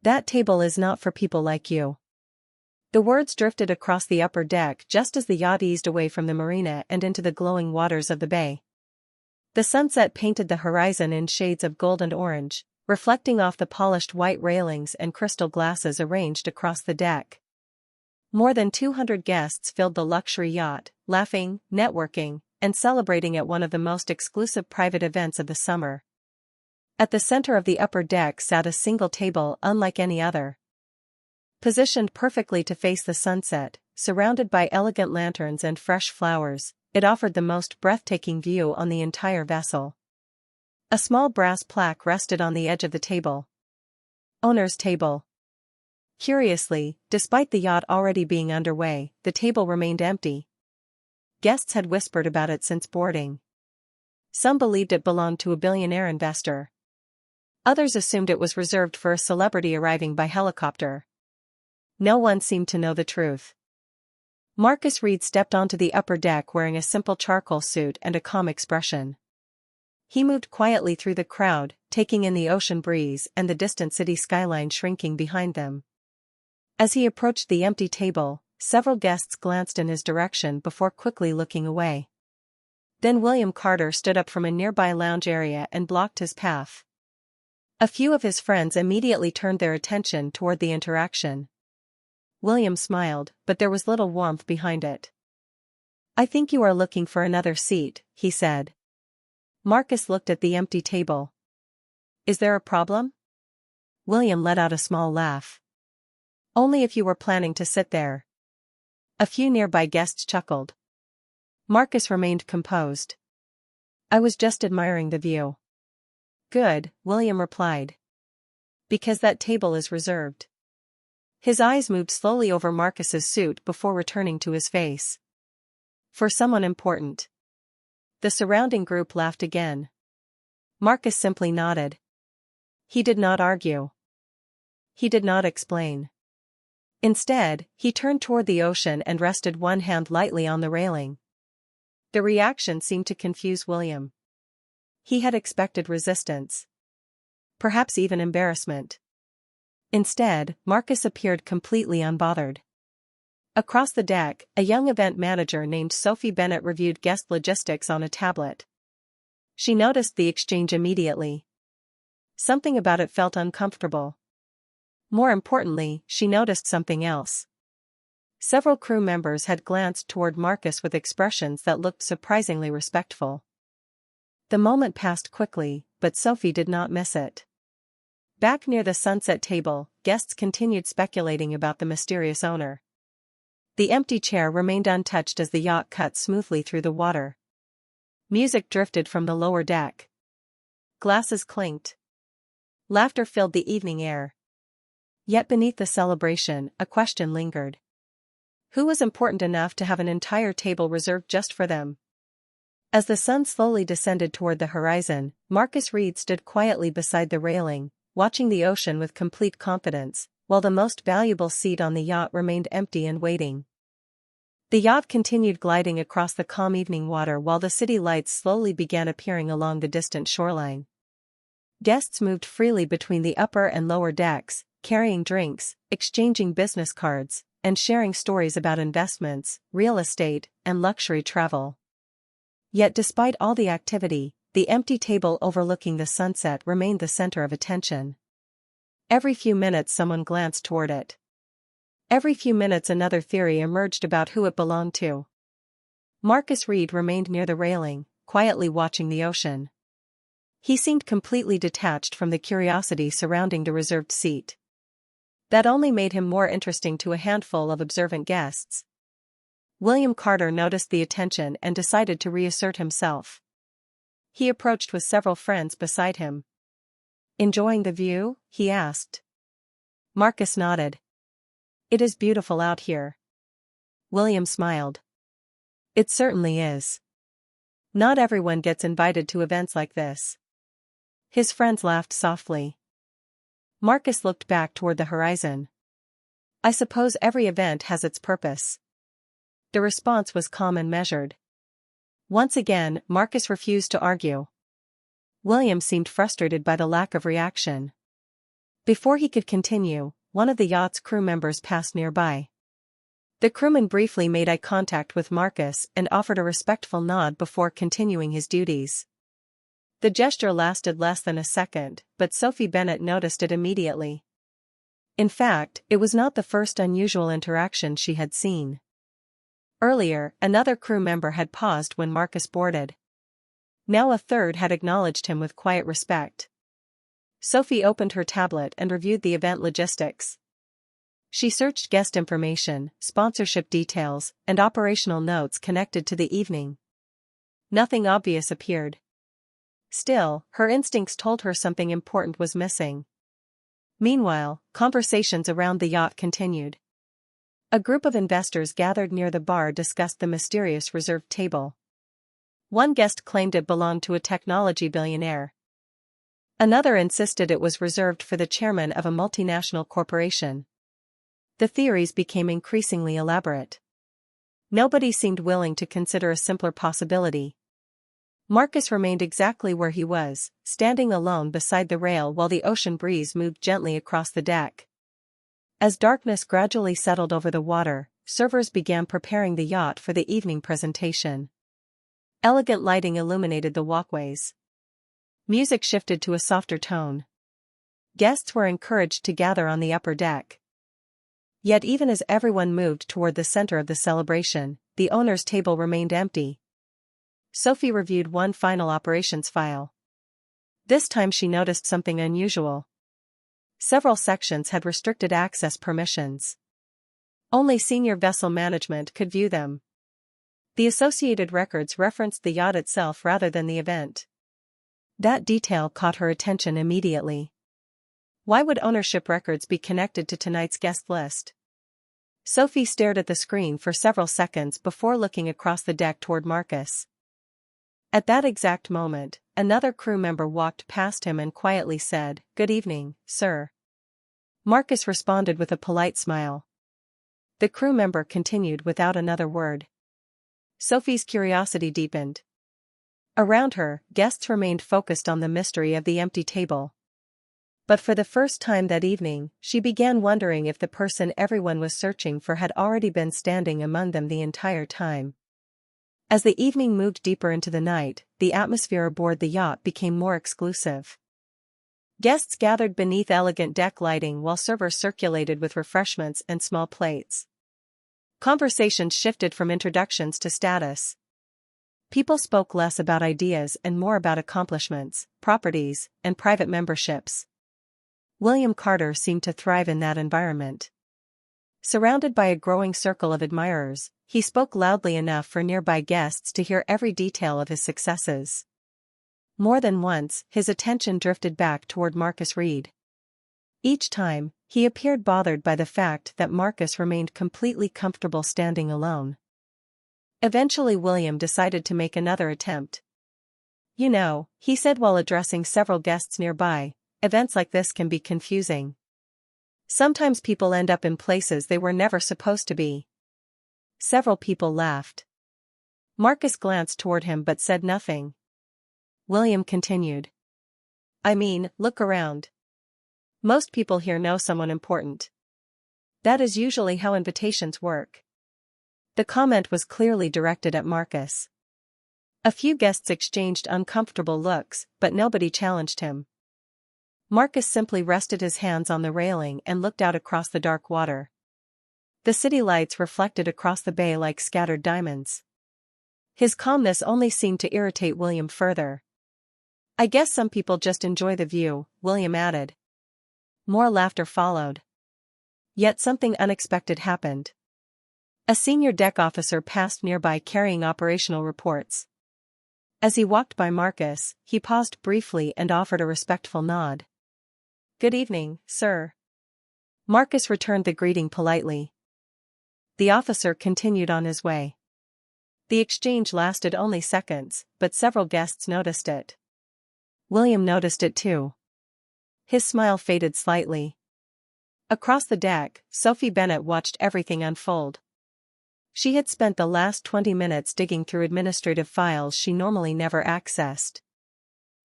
That table is not for people like you. The words drifted across the upper deck just as the yacht eased away from the marina and into the glowing waters of the bay. The sunset painted the horizon in shades of gold and orange, reflecting off the polished white railings and crystal glasses arranged across the deck. More than 200 guests filled the luxury yacht, laughing, networking, and celebrating at one of the most exclusive private events of the summer. At the center of the upper deck sat a single table unlike any other. Positioned perfectly to face the sunset, surrounded by elegant lanterns and fresh flowers, it offered the most breathtaking view on the entire vessel. A small brass plaque rested on the edge of the table. Owner's table. Curiously, despite the yacht already being underway, the table remained empty. Guests had whispered about it since boarding. Some believed it belonged to a billionaire investor. Others assumed it was reserved for a celebrity arriving by helicopter. No one seemed to know the truth. Marcus Reed stepped onto the upper deck wearing a simple charcoal suit and a calm expression. He moved quietly through the crowd, taking in the ocean breeze and the distant city skyline shrinking behind them. As he approached the empty table, several guests glanced in his direction before quickly looking away. Then William Carter stood up from a nearby lounge area and blocked his path. A few of his friends immediately turned their attention toward the interaction. William smiled, but there was little warmth behind it. "I think you are looking for another seat," he said. Marcus looked at the empty table. "Is there a problem?" William let out a small laugh. "Only if you were planning to sit there." A few nearby guests chuckled. Marcus remained composed. "I was just admiring the view." "Good," William replied. "Because that table is reserved." His eyes moved slowly over Marcus's suit before returning to his face. "For someone important." The surrounding group laughed again. Marcus simply nodded. He did not argue. He did not explain. Instead, he turned toward the ocean and rested one hand lightly on the railing. The reaction seemed to confuse William. He had expected resistance. Perhaps even embarrassment. Instead, Marcus appeared completely unbothered. Across the deck, a young event manager named Sophie Bennett reviewed guest logistics on a tablet. She noticed the exchange immediately. Something about it felt uncomfortable. More importantly, she noticed something else. Several crew members had glanced toward Marcus with expressions that looked surprisingly respectful. The moment passed quickly, but Sophie did not miss it. Back near the sunset table, guests continued speculating about the mysterious owner. The empty chair remained untouched as the yacht cut smoothly through the water. Music drifted from the lower deck. Glasses clinked. Laughter filled the evening air. Yet beneath the celebration, a question lingered. Who was important enough to have an entire table reserved just for them? As the sun slowly descended toward the horizon, Marcus Reed stood quietly beside the railing, watching the ocean with complete confidence, while the most valuable seat on the yacht remained empty and waiting. The yacht continued gliding across the calm evening water while the city lights slowly began appearing along the distant shoreline. Guests moved freely between the upper and lower decks, carrying drinks, exchanging business cards, and sharing stories about investments, real estate, and luxury travel. Yet despite all the activity, the empty table overlooking the sunset remained the center of attention. Every few minutes someone glanced toward it. Every few minutes another theory emerged about who it belonged to. Marcus Reed remained near the railing, quietly watching the ocean. He seemed completely detached from the curiosity surrounding the reserved seat. That only made him more interesting to a handful of observant guests. William Carter noticed the attention and decided to reassert himself. He approached with several friends beside him. "Enjoying the view?" he asked. Marcus nodded. "It is beautiful out here." William smiled. "It certainly is. Not everyone gets invited to events like this." His friends laughed softly. Marcus looked back toward the horizon. "I suppose every event has its purpose." The response was calm and measured. Once again, Marcus refused to argue. William seemed frustrated by the lack of reaction. Before he could continue, one of the yacht's crew members passed nearby. The crewman briefly made eye contact with Marcus and offered a respectful nod before continuing his duties. The gesture lasted less than a second, but Sophie Bennett noticed it immediately. In fact, it was not the first unusual interaction she had seen. Earlier, another crew member had paused when Marcus boarded. Now a third had acknowledged him with quiet respect. Sophie opened her tablet and reviewed the event logistics. She searched guest information, sponsorship details, and operational notes connected to the evening. Nothing obvious appeared. Still, her instincts told her something important was missing. Meanwhile, conversations around the yacht continued. A group of investors gathered near the bar discussed the mysterious reserved table. One guest claimed it belonged to a technology billionaire. Another insisted it was reserved for the chairman of a multinational corporation. The theories became increasingly elaborate. Nobody seemed willing to consider a simpler possibility. Marcus remained exactly where he was, standing alone beside the rail while the ocean breeze moved gently across the deck. As darkness gradually settled over the water, servers began preparing the yacht for the evening presentation. Elegant lighting illuminated the walkways. Music shifted to a softer tone. Guests were encouraged to gather on the upper deck. Yet even as everyone moved toward the center of the celebration, the owner's table remained empty. Sophie reviewed one final operations file. This time she noticed something unusual. Several sections had restricted access permissions. Only senior vessel management could view them. The associated records referenced the yacht itself rather than the event. That detail caught her attention immediately. Why would ownership records be connected to tonight's guest list? Sophie stared at the screen for several seconds before looking across the deck toward Marcus. At that exact moment, another crew member walked past him and quietly said, "Good evening, sir." Marcus responded with a polite smile. The crew member continued without another word. Sophie's curiosity deepened. Around her, guests remained focused on the mystery of the empty table. But for the first time that evening, she began wondering if the person everyone was searching for had already been standing among them the entire time. As the evening moved deeper into the night, the atmosphere aboard the yacht became more exclusive. Guests gathered beneath elegant deck lighting while servers circulated with refreshments and small plates. Conversations shifted from introductions to status. People spoke less about ideas and more about accomplishments, properties, and private memberships. William Carter seemed to thrive in that environment. Surrounded by a growing circle of admirers, he spoke loudly enough for nearby guests to hear every detail of his successes. More than once, his attention drifted back toward Marcus Reed. Each time, he appeared bothered by the fact that Marcus remained completely comfortable standing alone. Eventually William decided to make another attempt. "You know," he said while addressing several guests nearby, "events like this can be confusing. Sometimes people end up in places they were never supposed to be." Several people laughed. Marcus glanced toward him but said nothing. William continued. "I mean, look around. Most people here know someone important. That is usually how invitations work." The comment was clearly directed at Marcus. A few guests exchanged uncomfortable looks, but nobody challenged him. Marcus simply rested his hands on the railing and looked out across the dark water. The city lights reflected across the bay like scattered diamonds. His calmness only seemed to irritate William further. "I guess some people just enjoy the view," William added. More laughter followed. Yet something unexpected happened. A senior deck officer passed nearby carrying operational reports. As he walked by Marcus, he paused briefly and offered a respectful nod. "Good evening, sir." Marcus returned the greeting politely. The officer continued on his way. The exchange lasted only seconds, but several guests noticed it. William noticed it too. His smile faded slightly. Across the deck, Sophie Bennett watched everything unfold. She had spent the last 20 minutes digging through administrative files she normally never accessed.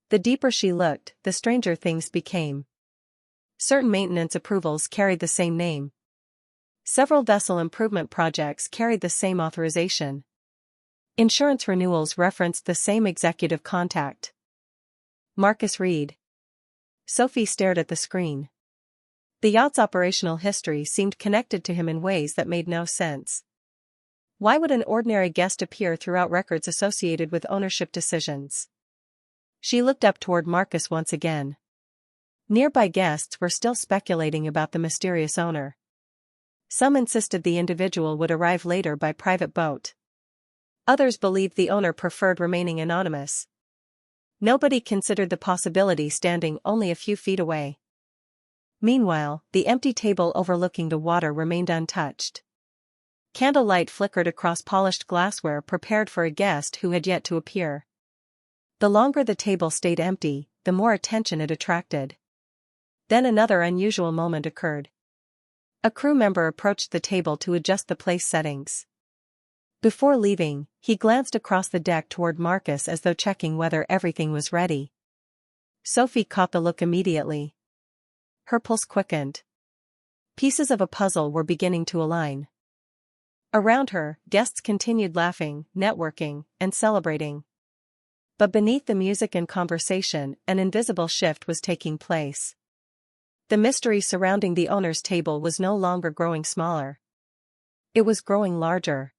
The deeper she looked, the stranger things became. Certain maintenance approvals carried the same name. Several vessel improvement projects carried the same authorization. Insurance renewals referenced the same executive contact. Marcus Reed. Sophie stared at the screen. The yacht's operational history seemed connected to him in ways that made no sense. Why would an ordinary guest appear throughout records associated with ownership decisions? She looked up toward Marcus once again. Nearby guests were still speculating about the mysterious owner. Some insisted the individual would arrive later by private boat. Others believed the owner preferred remaining anonymous. Nobody considered the possibility standing only a few feet away. Meanwhile, the empty table overlooking the water remained untouched. Candlelight flickered across polished glassware prepared for a guest who had yet to appear. The longer the table stayed empty, the more attention it attracted. Then another unusual moment occurred. A crew member approached the table to adjust the place settings. Before leaving, he glanced across the deck toward Marcus as though checking whether everything was ready. Sophie caught the look immediately. Her pulse quickened. Pieces of a puzzle were beginning to align. Around her, guests continued laughing, networking, and celebrating. But beneath the music and conversation, an invisible shift was taking place. The mystery surrounding the owner's table was no longer growing smaller. It was growing larger.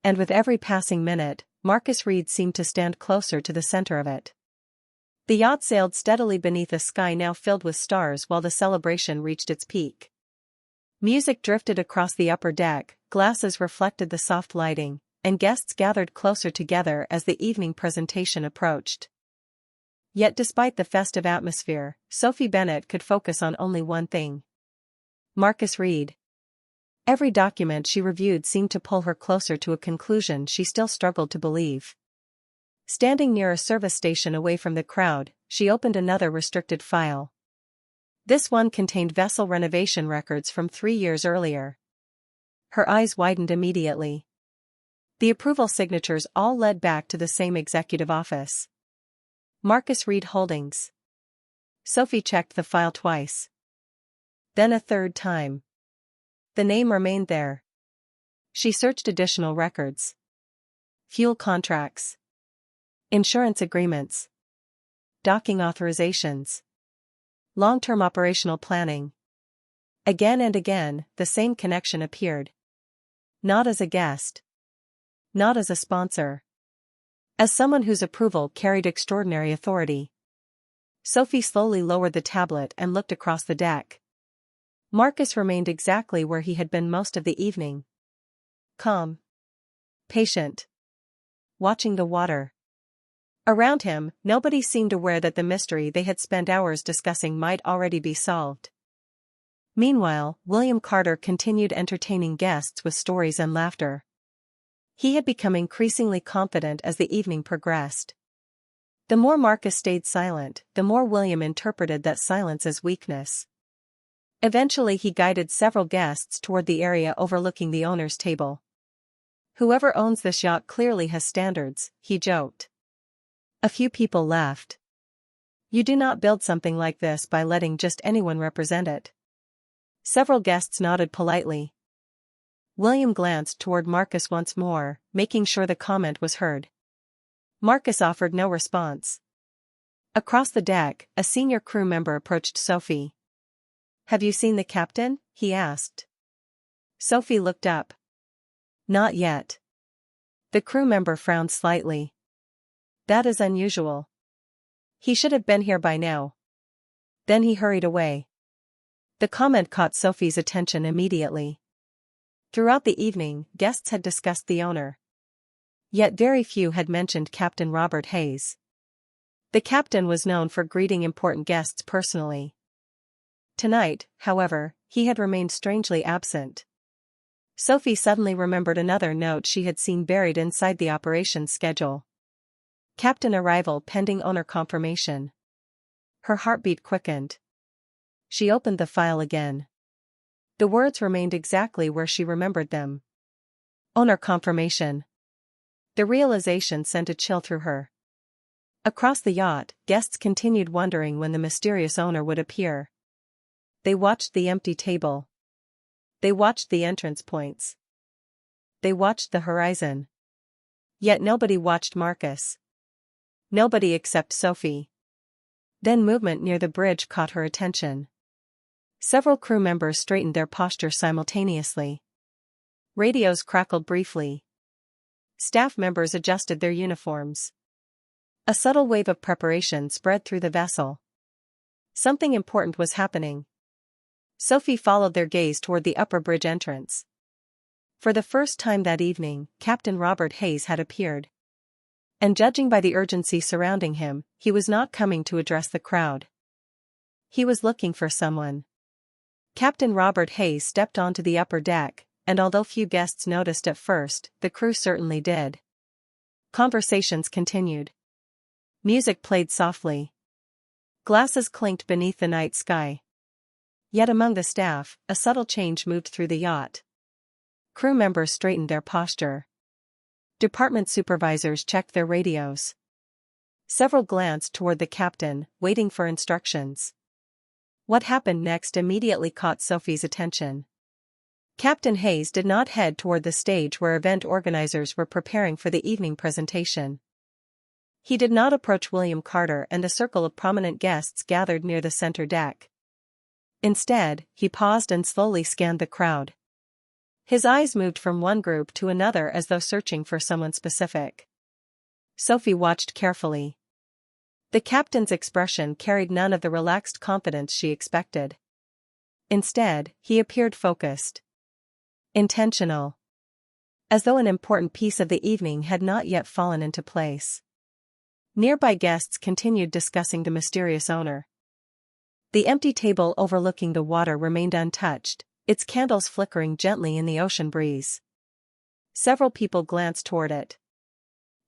And with every passing minute, Marcus Reed seemed to stand closer to the center of it. The yacht sailed steadily beneath a sky now filled with stars while the celebration reached its peak. Music drifted across the upper deck, glasses reflected the soft lighting, and guests gathered closer together as the evening presentation approached. Yet despite the festive atmosphere, Sophie Bennett could focus on only one thing. Marcus Reed. Every document she reviewed seemed to pull her closer to a conclusion she still struggled to believe. Standing near a service station away from the crowd, she opened another restricted file. This one contained vessel renovation records from 3 years earlier. Her eyes widened immediately. The approval signatures all led back to the same executive office. Marcus Reed Holdings. Sophie checked the file twice. Then a third time. The name remained there. She searched additional records. Fuel contracts. Insurance agreements. Docking authorizations. Long-term operational planning. Again and again, the same connection appeared. Not as a guest. Not as a sponsor. As someone whose approval carried extraordinary authority. Sophie slowly lowered the tablet and looked across the deck. Marcus remained exactly where he had been most of the evening. Calm. Patient. Watching the water. Around him, nobody seemed aware that the mystery they had spent hours discussing might already be solved. Meanwhile, William Carter continued entertaining guests with stories and laughter. He had become increasingly confident as the evening progressed. The more Marcus stayed silent, the more William interpreted that silence as weakness. Eventually he guided several guests toward the area overlooking the owner's table. Whoever owns this yacht clearly has standards, he joked. A few people laughed. You do not build something like this by letting just anyone represent it. Several guests nodded politely. William glanced toward Marcus once more, making sure the comment was heard. Marcus offered no response. Across the deck, a senior crew member approached Sophie. Have you seen the captain? He asked. Sophie looked up. Not yet. The crew member frowned slightly. That is unusual. He should have been here by now. Then he hurried away. The comment caught Sophie's attention immediately. Throughout the evening, guests had discussed the owner. Yet very few had mentioned Captain Robert Hayes. The captain was known for greeting important guests personally. Tonight, however, he had remained strangely absent. Sophie suddenly remembered another note she had seen buried inside the operations schedule. Captain arrival pending owner confirmation. Her heartbeat quickened. She opened the file again. The words remained exactly where she remembered them. Owner confirmation. The realization sent a chill through her. Across the yacht, guests continued wondering when the mysterious owner would appear. They watched the empty table. They watched the entrance points. They watched the horizon. Yet nobody watched Marcus. Nobody except Sophie. Then movement near the bridge caught her attention. Several crew members straightened their posture simultaneously. Radios crackled briefly. Staff members adjusted their uniforms. A subtle wave of preparation spread through the vessel. Something important was happening. Sophie followed their gaze toward the upper bridge entrance. For the first time that evening, Captain Robert Hayes had appeared. And judging by the urgency surrounding him, he was not coming to address the crowd. He was looking for someone. Captain Robert Hayes stepped onto the upper deck, and although few guests noticed at first, the crew certainly did. Conversations continued. Music played softly. Glasses clinked beneath the night sky. Yet among the staff, a subtle change moved through the yacht. Crew members straightened their posture. Department supervisors checked their radios. Several glanced toward the captain, waiting for instructions. What happened next immediately caught Sophie's attention. Captain Hayes did not head toward the stage where event organizers were preparing for the evening presentation. He did not approach William Carter and the circle of prominent guests gathered near the center deck. Instead, he paused and slowly scanned the crowd. His eyes moved from one group to another as though searching for someone specific. Sophie watched carefully. The captain's expression carried none of the relaxed confidence she expected. Instead, he appeared focused. Intentional. As though an important piece of the evening had not yet fallen into place. Nearby guests continued discussing the mysterious owner. The empty table overlooking the water remained untouched, its candles flickering gently in the ocean breeze. Several people glanced toward it.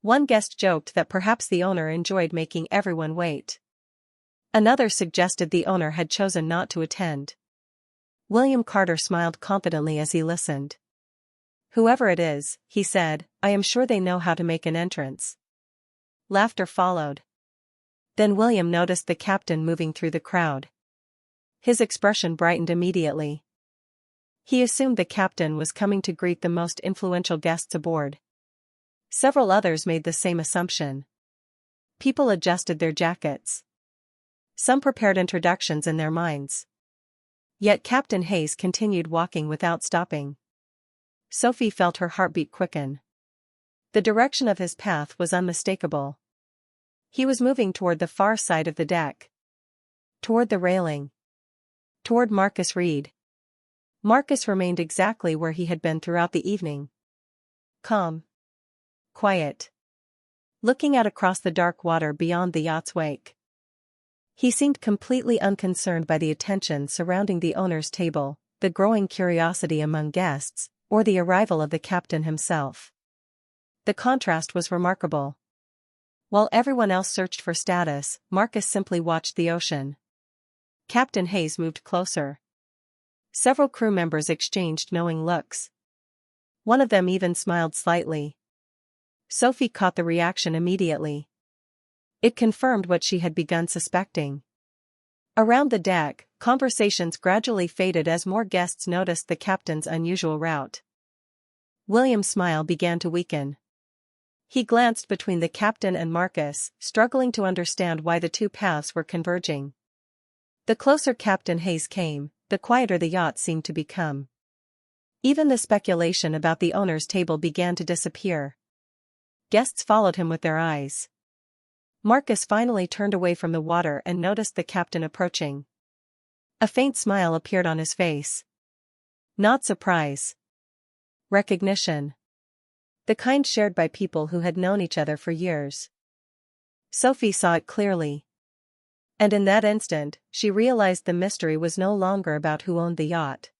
One guest joked that perhaps the owner enjoyed making everyone wait. Another suggested the owner had chosen not to attend. William Carter smiled confidently as he listened. "Whoever it is," he said, "I am sure they know how to make an entrance." Laughter followed. Then William noticed the captain moving through the crowd. His expression brightened immediately. He assumed the captain was coming to greet the most influential guests aboard. Several others made the same assumption. People adjusted their jackets. Some prepared introductions in their minds. Yet Captain Hayes continued walking without stopping. Sophie felt her heartbeat quicken. The direction of his path was unmistakable. He was moving toward the far side of the deck. Toward the railing. Toward Marcus Reed. Marcus remained exactly where he had been throughout the evening. Calm. Quiet. Looking out across the dark water beyond the yacht's wake. He seemed completely unconcerned by the attention surrounding the owner's table, the growing curiosity among guests, or the arrival of the captain himself. The contrast was remarkable. While everyone else searched for status, Marcus simply watched the ocean. Captain Hayes moved closer. Several crew members exchanged knowing looks. One of them even smiled slightly. Sophie caught the reaction immediately. It confirmed what she had begun suspecting. Around the deck, conversations gradually faded as more guests noticed the captain's unusual route. William's smile began to weaken. He glanced between the captain and Marcus, struggling to understand why the two paths were converging. The closer Captain Hayes came, the quieter the yacht seemed to become. Even the speculation about the owner's table began to disappear. Guests followed him with their eyes. Marcus finally turned away from the water and noticed the captain approaching. A faint smile appeared on his face. Not surprise. Recognition. The kind shared by people who had known each other for years. Sophie saw it clearly. And in that instant, she realized the mystery was no longer about who owned the yacht.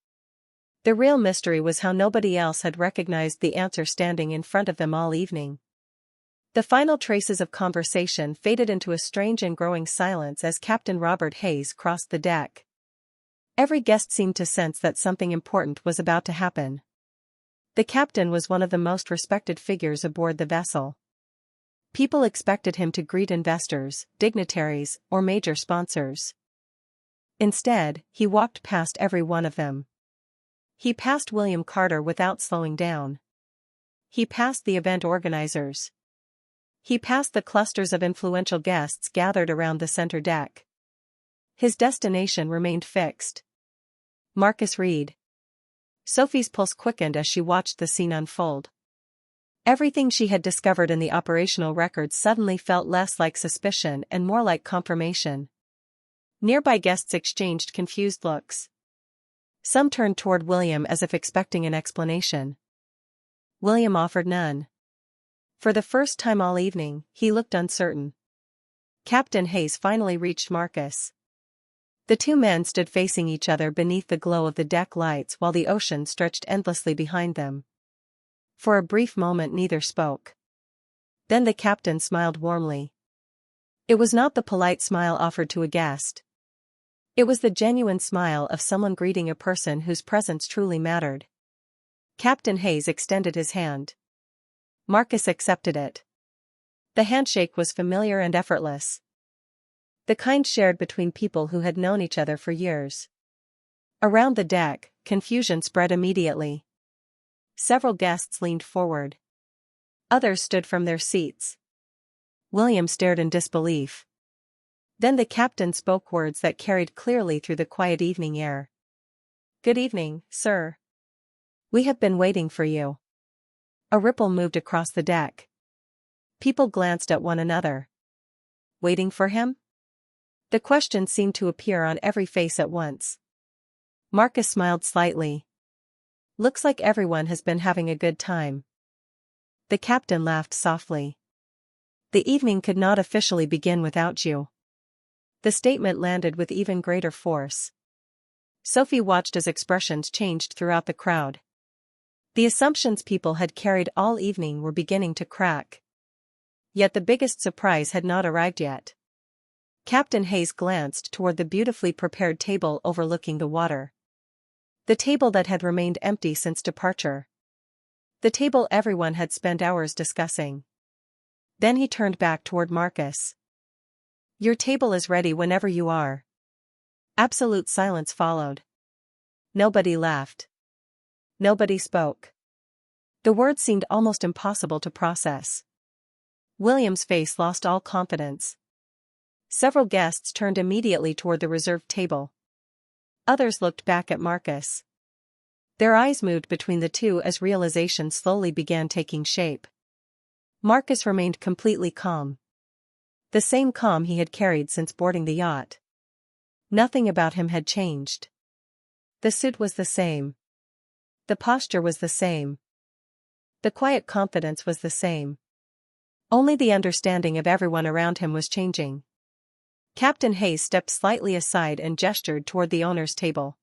The real mystery was how nobody else had recognized the answer standing in front of them all evening. The final traces of conversation faded into a strange and growing silence as Captain Robert Hayes crossed the deck. Every guest seemed to sense that something important was about to happen. The captain was one of the most respected figures aboard the vessel. People expected him to greet investors, dignitaries, or major sponsors. Instead, he walked past every one of them. He passed William Carter without slowing down. He passed the event organizers. He passed the clusters of influential guests gathered around the center deck. His destination remained fixed. Marcus Reed. Sophie's pulse quickened as she watched the scene unfold. Everything she had discovered in the operational records suddenly felt less like suspicion and more like confirmation. Nearby guests exchanged confused looks. Some turned toward William as if expecting an explanation. William offered none. For the first time all evening, he looked uncertain. Captain Hayes finally reached Marcus. The two men stood facing each other beneath the glow of the deck lights while the ocean stretched endlessly behind them. For a brief moment neither spoke. Then the captain smiled warmly. It was not the polite smile offered to a guest. It was the genuine smile of someone greeting a person whose presence truly mattered. Captain Hayes extended his hand. Marcus accepted it. The handshake was familiar and effortless. The kind shared between people who had known each other for years. Around the deck, confusion spread immediately. Several guests leaned forward. Others stood from their seats. William stared in disbelief. Then the captain spoke words that carried clearly through the quiet evening air. "Good evening, sir. We have been waiting for you." A ripple moved across the deck. People glanced at one another. Waiting for him? The question seemed to appear on every face at once. Marcus smiled slightly. "Looks like everyone has been having a good time." The captain laughed softly. "The evening could not officially begin without you." The statement landed with even greater force. Sophie watched as expressions changed throughout the crowd. The assumptions people had carried all evening were beginning to crack. Yet the biggest surprise had not arrived yet. Captain Hayes glanced toward the beautifully prepared table overlooking the water. The table that had remained empty since departure. The table everyone had spent hours discussing. Then he turned back toward Marcus. "Your table is ready whenever you are." Absolute silence followed. Nobody laughed. Nobody spoke. The words seemed almost impossible to process. William's face lost all confidence. Several guests turned immediately toward the reserved table. Others looked back at Marcus. Their eyes moved between the two as realization slowly began taking shape. Marcus remained completely calm. The same calm he had carried since boarding the yacht. Nothing about him had changed. The suit was the same. The posture was the same. The quiet confidence was the same. Only the understanding of everyone around him was changing. Captain Hayes stepped slightly aside and gestured toward the owner's table.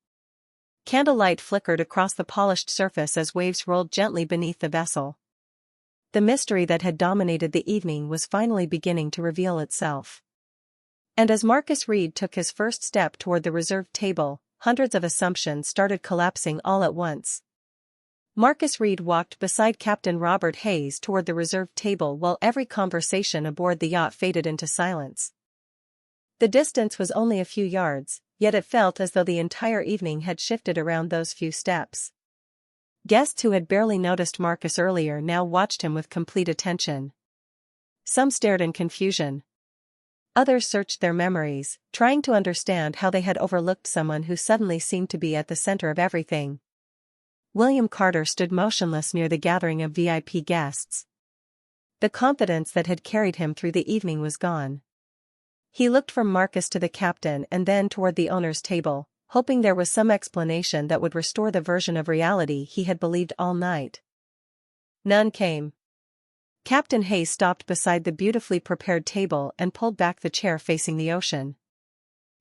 Candlelight flickered across the polished surface as waves rolled gently beneath the vessel. The mystery that had dominated the evening was finally beginning to reveal itself. And as Marcus Reed took his first step toward the reserved table, hundreds of assumptions started collapsing all at once. Marcus Reed walked beside Captain Robert Hayes toward the reserved table while every conversation aboard the yacht faded into silence. The distance was only a few yards, yet it felt as though the entire evening had shifted around those few steps. Guests who had barely noticed Marcus earlier now watched him with complete attention. Some stared in confusion. Others searched their memories, trying to understand how they had overlooked someone who suddenly seemed to be at the center of everything. William Carter stood motionless near the gathering of VIP guests. The confidence that had carried him through the evening was gone. He looked from Marcus to the captain and then toward the owner's table, hoping there was some explanation that would restore the version of reality he had believed all night. None came. Captain Hayes stopped beside the beautifully prepared table and pulled back the chair facing the ocean.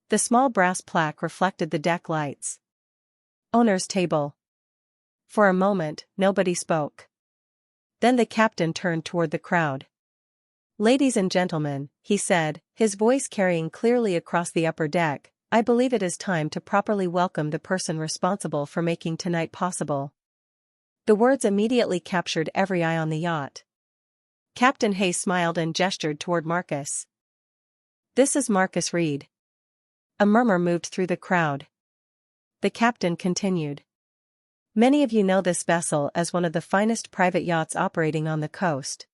The small brass plaque reflected the deck lights. Owner's table. For a moment, nobody spoke. Then the captain turned toward the crowd. "Ladies and gentlemen," he said, his voice carrying clearly across the upper deck, "I believe it is time to properly welcome the person responsible for making tonight possible." The words immediately captured every eye on the yacht. Captain Hayes smiled and gestured toward Marcus. "This is Marcus Reed." A murmur moved through the crowd. The captain continued. Many of you know this vessel as one of the finest private yachts operating on the coast.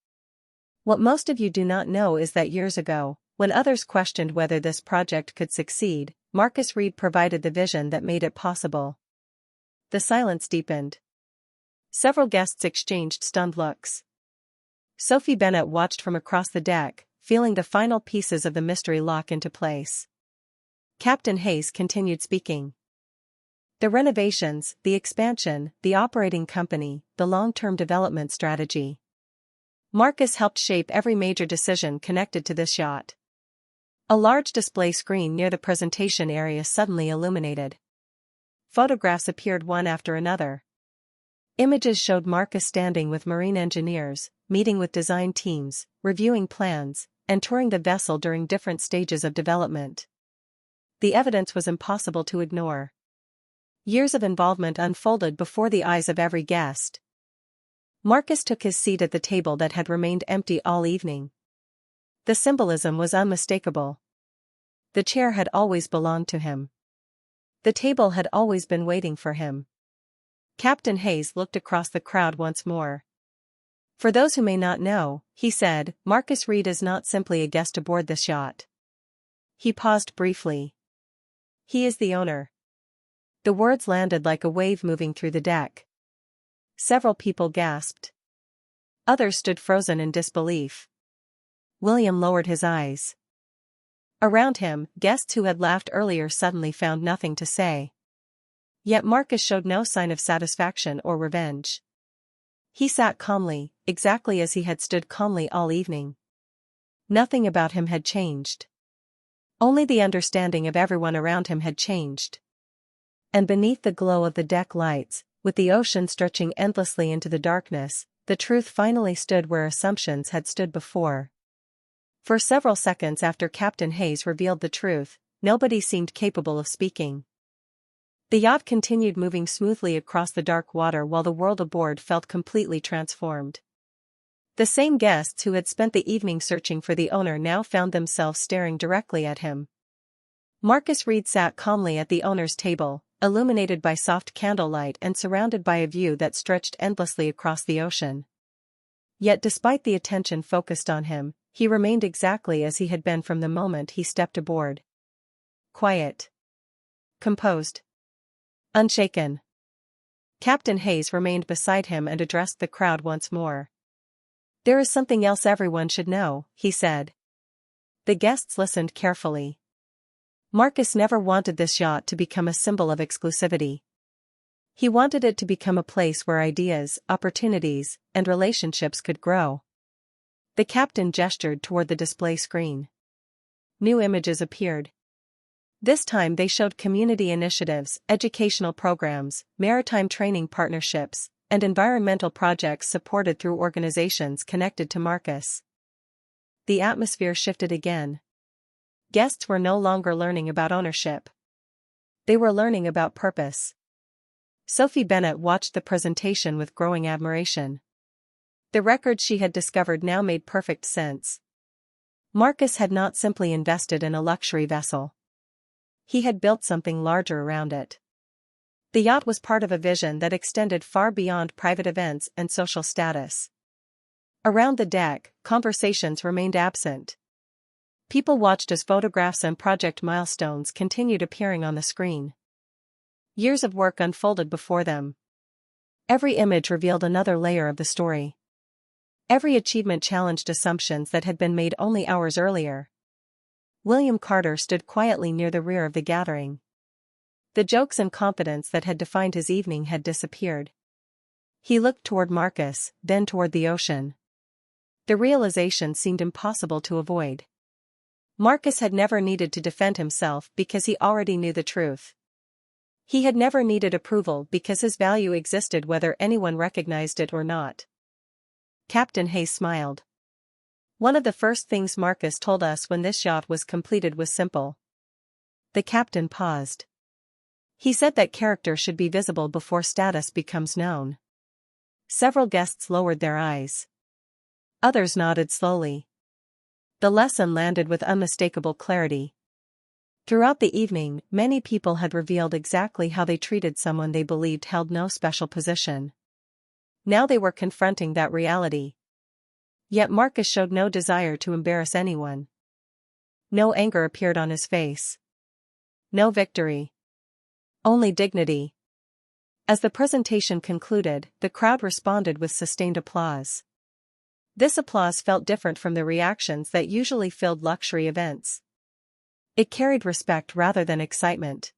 What most of you do not know is that years ago, when others questioned whether this project could succeed, Marcus Reed provided the vision that made it possible. The silence deepened. Several guests exchanged stunned looks. Sophie Bennett watched from across the deck, feeling the final pieces of the mystery lock into place. Captain Hayes continued speaking. The renovations, the expansion, the operating company, the long-term development strategy. Marcus helped shape every major decision connected to this yacht. A large display screen near the presentation area suddenly illuminated. Photographs appeared one after another. Images showed Marcus standing with marine engineers, meeting with design teams, reviewing plans, and touring the vessel during different stages of development. The evidence was impossible to ignore. Years of involvement unfolded before the eyes of every guest. Marcus took his seat at the table that had remained empty all evening. The symbolism was unmistakable. The chair had always belonged to him. The table had always been waiting for him. Captain Hayes looked across the crowd once more. For those who may not know, he said, Marcus Reed is not simply a guest aboard this yacht. He paused briefly. He is the owner. The words landed like a wave moving through the deck. Several people gasped. Others stood frozen in disbelief. William lowered his eyes. Around him, guests who had laughed earlier suddenly found nothing to say. Yet Marcus showed no sign of satisfaction or revenge. He sat calmly, exactly as he had stood calmly all evening. Nothing about him had changed. Only the understanding of everyone around him had changed. And beneath the glow of the deck lights, with the ocean stretching endlessly into the darkness, the truth finally stood where assumptions had stood before. For several seconds after Captain Hayes revealed the truth, nobody seemed capable of speaking. The yacht continued moving smoothly across the dark water while the world aboard felt completely transformed. The same guests who had spent the evening searching for the owner now found themselves staring directly at him. Marcus Reed sat calmly at the owner's table, illuminated by soft candlelight and surrounded by a view that stretched endlessly across the ocean. Yet despite the attention focused on him, he remained exactly as he had been from the moment he stepped aboard. Quiet. Composed. Unshaken. Captain Hayes remained beside him and addressed the crowd once more. There is something else everyone should know, he said. The guests listened carefully. Marcus never wanted this yacht to become a symbol of exclusivity. He wanted it to become a place where ideas, opportunities, and relationships could grow. The captain gestured toward the display screen. New images appeared. This time they showed community initiatives, educational programs, maritime training partnerships, and environmental projects supported through organizations connected to Marcus. The atmosphere shifted again. Guests were no longer learning about ownership. They were learning about purpose. Sophie Bennett watched the presentation with growing admiration. The records she had discovered now made perfect sense. Marcus had not simply invested in a luxury vessel. He had built something larger around it. The yacht was part of a vision that extended far beyond private events and social status. Around the deck, conversations remained absent. People watched as photographs and project milestones continued appearing on the screen. Years of work unfolded before them. Every image revealed another layer of the story. Every achievement challenged assumptions that had been made only hours earlier. William Carter stood quietly near the rear of the gathering. The jokes and confidence that had defined his evening had disappeared. He looked toward Marcus, then toward the ocean. The realization seemed impossible to avoid. Marcus had never needed to defend himself because he already knew the truth. He had never needed approval because his value existed whether anyone recognized it or not. Captain Hayes smiled. One of the first things Marcus told us when this yacht was completed was simple. The captain paused. He said that character should be visible before status becomes known. Several guests lowered their eyes. Others nodded slowly. The lesson landed with unmistakable clarity. Throughout the evening, many people had revealed exactly how they treated someone they believed held no special position. Now they were confronting that reality. Yet Marcus showed no desire to embarrass anyone. No anger appeared on his face. No victory. Only dignity. As the presentation concluded, the crowd responded with sustained applause. This applause felt different from the reactions that usually filled luxury events. It carried respect rather than excitement.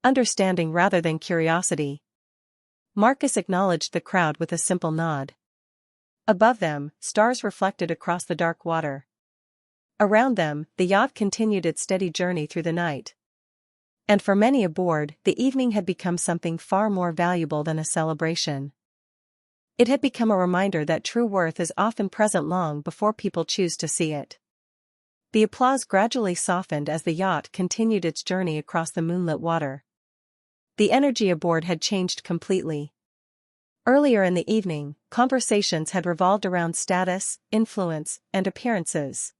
Understanding rather than curiosity. Marcus acknowledged the crowd with a simple nod. Above them, stars reflected across the dark water. Around them, the yacht continued its steady journey through the night. And for many aboard, the evening had become something far more valuable than a celebration. It had become a reminder that true worth is often present long before people choose to see it. The applause gradually softened as the yacht continued its journey across the moonlit water. The energy aboard had changed completely. Earlier in the evening, conversations had revolved around status, influence, and appearances.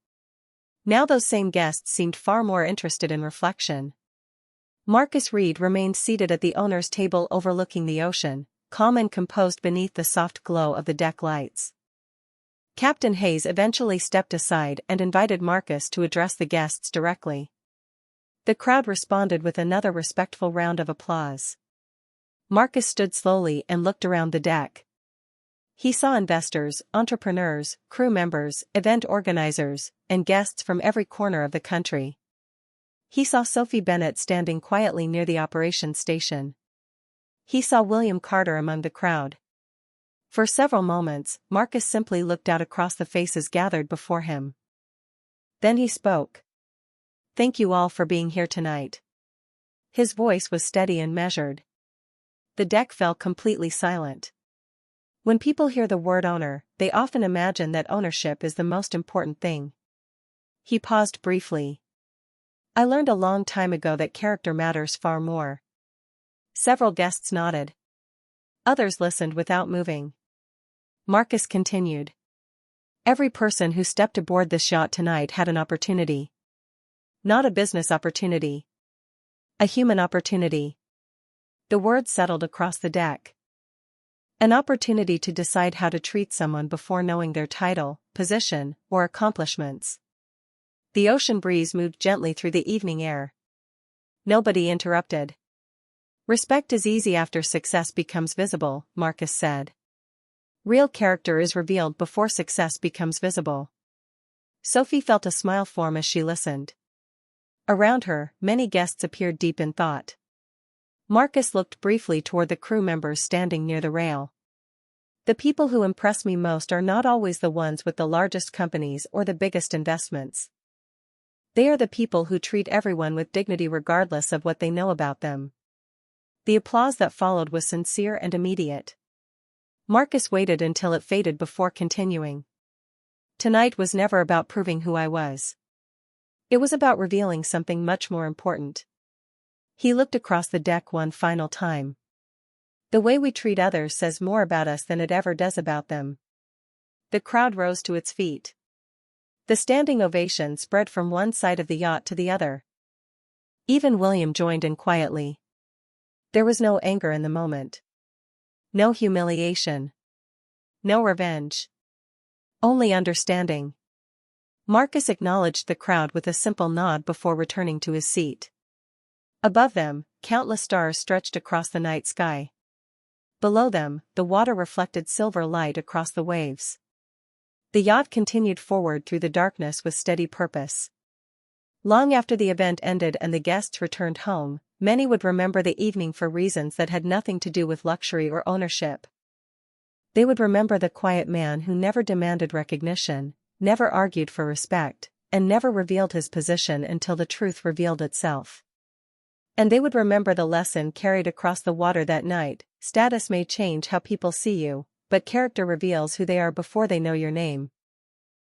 Now those same guests seemed far more interested in reflection. Marcus Reed remained seated at the owner's table overlooking the ocean, calm and composed beneath the soft glow of the deck lights. Captain Hayes eventually stepped aside and invited Marcus to address the guests directly. The crowd responded with another respectful round of applause. Marcus stood slowly and looked around the deck. He saw investors, entrepreneurs, crew members, event organizers, and guests from every corner of the country. He saw Sophie Bennett standing quietly near the operations station. He saw William Carter among the crowd. For several moments, Marcus simply looked out across the faces gathered before him. Then he spoke. "Thank you all for being here tonight." His voice was steady and measured. The deck fell completely silent. When people hear the word owner, they often imagine that ownership is the most important thing. He paused briefly. "I learned a long time ago that character matters far more." Several guests nodded. Others listened without moving. Marcus continued. "Every person who stepped aboard this yacht tonight had an opportunity. Not a business opportunity. A human opportunity." The words settled across the deck. An opportunity to decide how to treat someone before knowing their title, position, or accomplishments. The ocean breeze moved gently through the evening air. Nobody interrupted. "Respect is easy after success becomes visible," Marcus said. "Real character is revealed before success becomes visible." Sophie felt a smile form as she listened. Around her, many guests appeared deep in thought. Marcus looked briefly toward the crew members standing near the rail. "The people who impress me most are not always the ones with the largest companies or the biggest investments. They are the people who treat everyone with dignity regardless of what they know about them." The applause that followed was sincere and immediate. Marcus waited until it faded before continuing. "Tonight was never about proving who I was. It was about revealing something much more important." He looked across the deck one final time. "The way we treat others says more about us than it ever does about them." The crowd rose to its feet. The standing ovation spread from one side of the yacht to the other. Even William joined in quietly. There was no anger in the moment. No humiliation. No revenge. Only understanding. Marcus acknowledged the crowd with a simple nod before returning to his seat. Above them, countless stars stretched across the night sky. Below them, the water reflected silver light across the waves. The yacht continued forward through the darkness with steady purpose. Long after the event ended and the guests returned home, many would remember the evening for reasons that had nothing to do with luxury or ownership. They would remember the quiet man who never demanded recognition, never argued for respect, and never revealed his position until the truth revealed itself. And they would remember the lesson carried across the water that night: status may change how people see you, but character reveals who they are before they know your name.